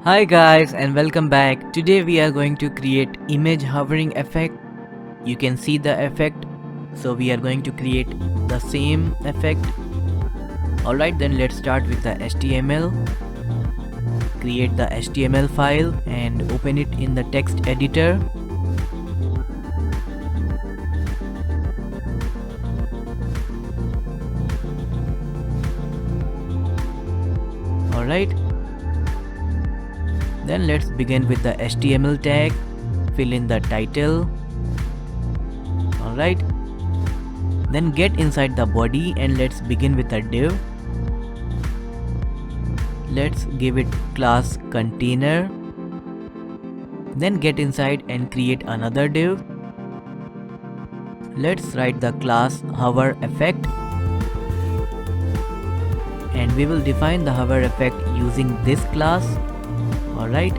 Hi guys and welcome back. Today we are going to create image hovering effect. You can see the effect. So we are going to create the same effect. Alright, then let's start with the HTML. Create the HTML file and open it in the text editor. Alright. Then let's begin with the HTML tag. Fill in the title. Alright. Then get inside the body and let's begin with a div. Let's give it class container. Then get inside and create another div. Let's write the class hover effect and we will define the hover effect using this class. Alright.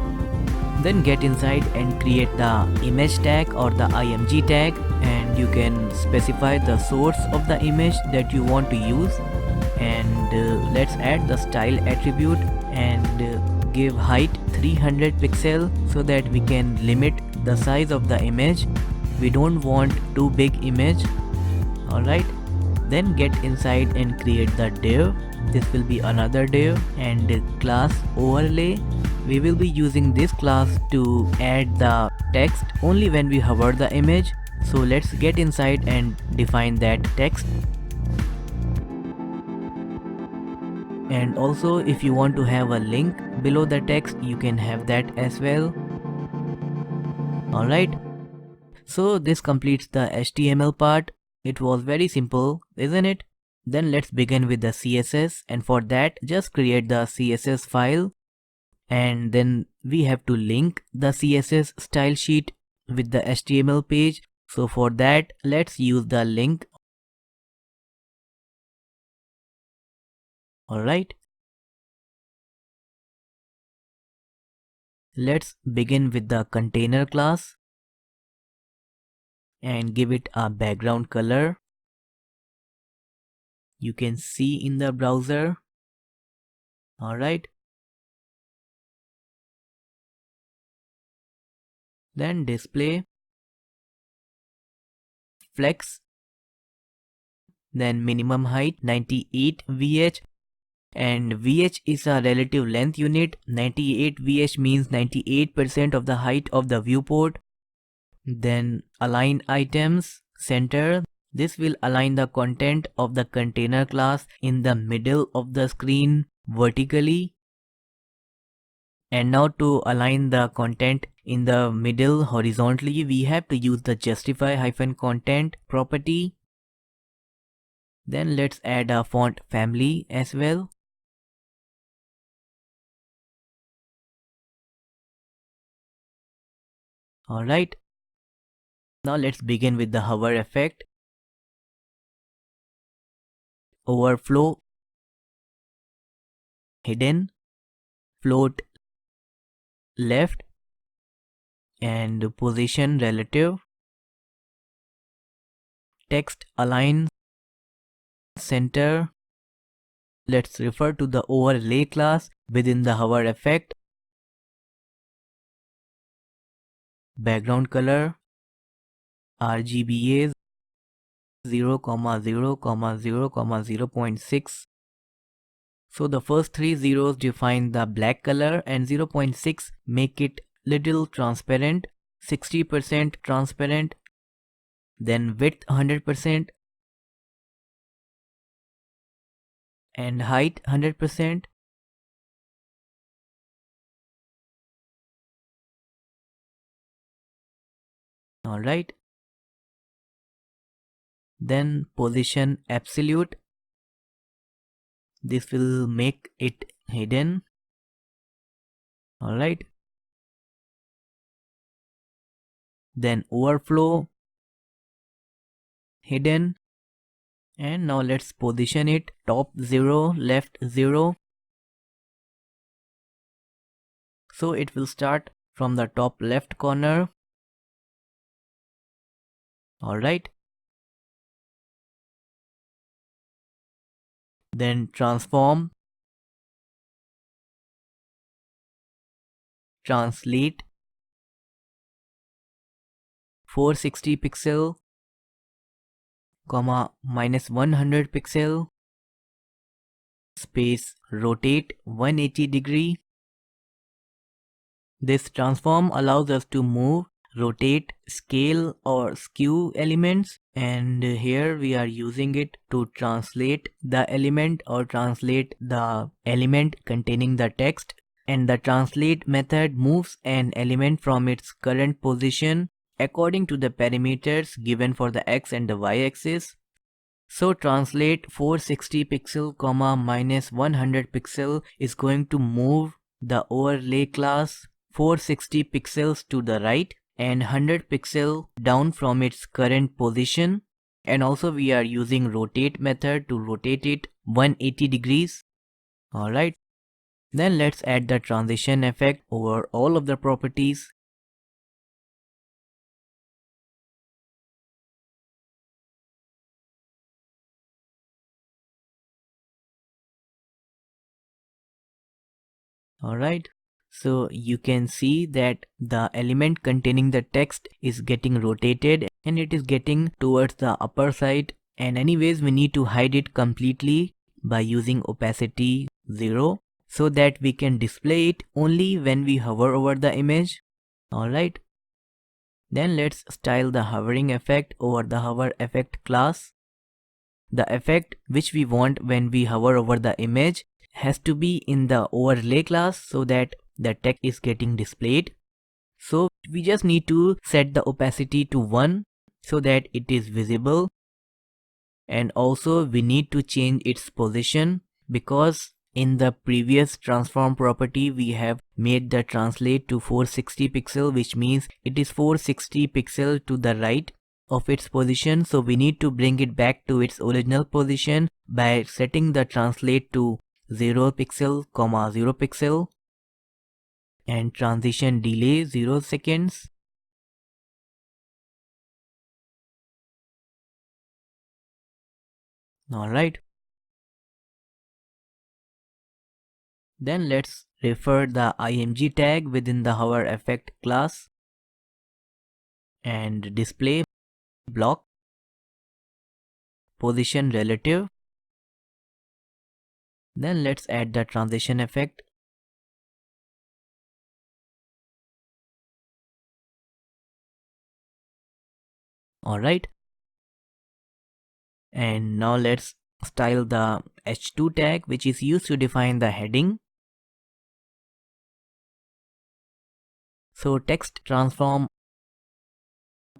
Then get inside and create the image tag or the img tag, and you can specify the source of the image that you want to use. And let's add the style attribute and give height 300 pixel so that we can limit the size of the image. We don't want too big image. Alright. Then get inside and create the div. This will be another div and class overlay. We will be using this class to add the text only when we hover the image. So let's get inside and define that text. And also if you want to have a link below the text, you can have that as well. Alright. So this completes the HTML part. It was very simple, isn't it? Then let's begin with the CSS, and for that just create the CSS file. And then we have to link the CSS style sheet with the HTML page. So for that, let's use the link. Alright. Let's begin with the container class and give it a background color. You can see in the browser. Alright. Then display, flex, then minimum height 98 VH, and VH is a relative length unit. 98 VH means 98% of the height of the viewport. Then align items center. This will align the content of the container class in the middle of the screen vertically. And now to align the content in the middle horizontally, we have to use the justify-content property. Then let's add a font family as well. Alright. Now let's begin with the hover effect. Overflow, hidden, float left, and position relative. Text align center. Let's refer to the overlay class within the hover effect. Background color RGBA 0, 0, 0, 0.6. So the first three zeros define the black color and 0.6 make it little transparent, 60% transparent. Then width 100% and height 100%. Alright. Then position absolute. This will make it hidden. Alright. Then overflow, hidden. And now let's position it top 0, left 0. So it will start from the top left corner. Alright. Then transform, translate 460 pixel, comma minus 100 pixel, space rotate 180 degree. This transform allows us to move, rotate, scale or skew elements, and here we are using it to translate the element or translate the element containing the text, and the translate method moves an element from its current position according to the parameters given for the x and the y axis. So translate 460 pixel comma minus 100 pixel is going to move the overlay class 460 pixels to the right and 100 pixel down from its current position, and also we are using rotate method to rotate it 180 degrees. Alright, then let's add the transition effect over all of the properties. Alright, so you can see that the element containing the text is getting rotated and it is getting towards the upper side, and anyways we need to hide it completely by using opacity 0 so that we can display it only when we hover over the image. Alright, then let's style the hovering effect over the hover effect class. The effect which we want when we hover over the image has to be in the overlay class so that the text is getting displayed. So we just need to set the opacity to 1 so that it is visible, and also we need to change its position because in the previous transform property we have made the translate to 460 pixel, which means it is 460 pixel to the right of its position. So we need to bring it back to its original position by setting the translate to 0 pixel comma 0 pixel and transition delay 0 seconds. Alright, then let's refer the img tag within the hover effect class and display block position relative. Then let's add the transition effect. Alright, and now let's style the h2 tag which is used to define the heading. So text transform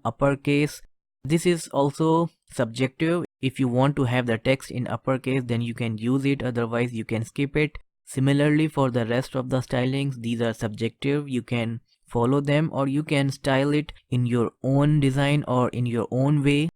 uppercase. This is also subjective. If you want to have the text in uppercase then you can use it, otherwise you can skip it. Similarly for the rest of the stylings, these are subjective. You can follow them or you can style it in your own design or in your own way.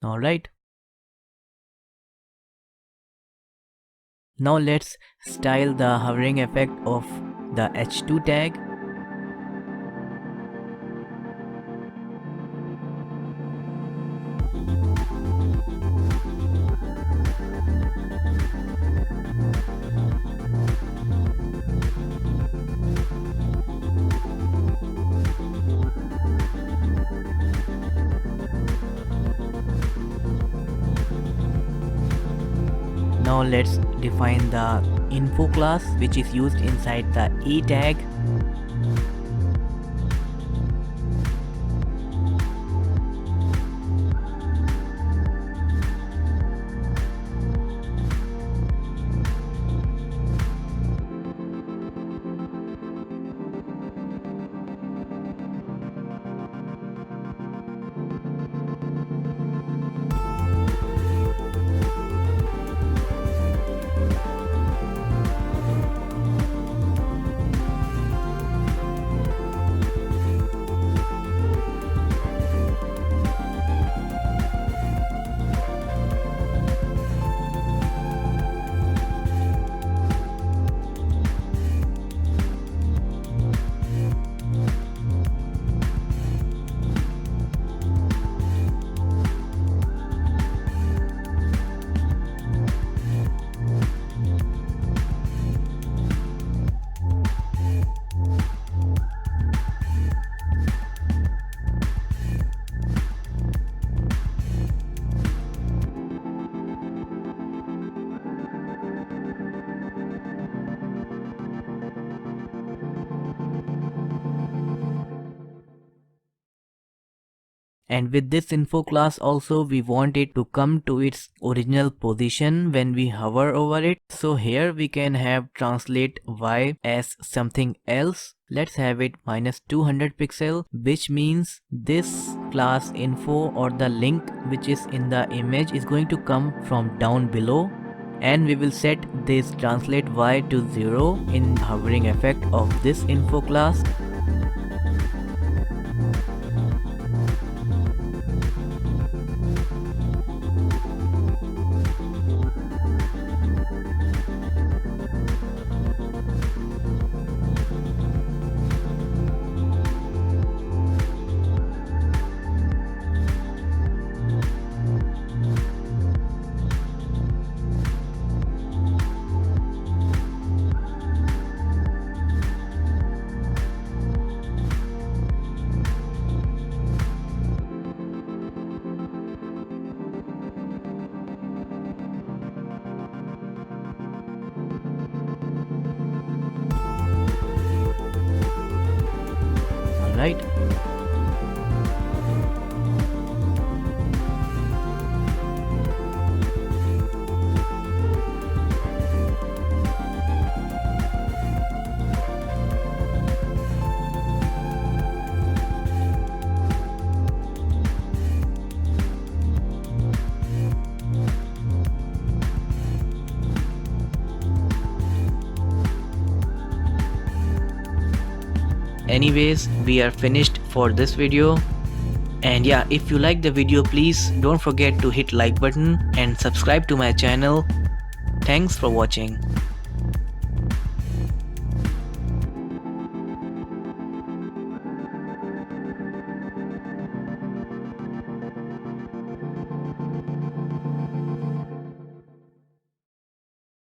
Alright, now let's style the hovering effect of the h2 tag. Now let's define the info class which is used inside the a tag. And with this info class also, we want it to come to its original position when we hover over it. So here we can have translate y as something else. Let's have it -200 pixel, which means this class info or the link which is in the image is going to come from down below. And we will set this translate y to 0 in hovering effect of this info class. Right. Anyways, we are finished for this video. And yeah, if you like the video, please don't forget to hit like button and subscribe to my channel. Thanks for watching.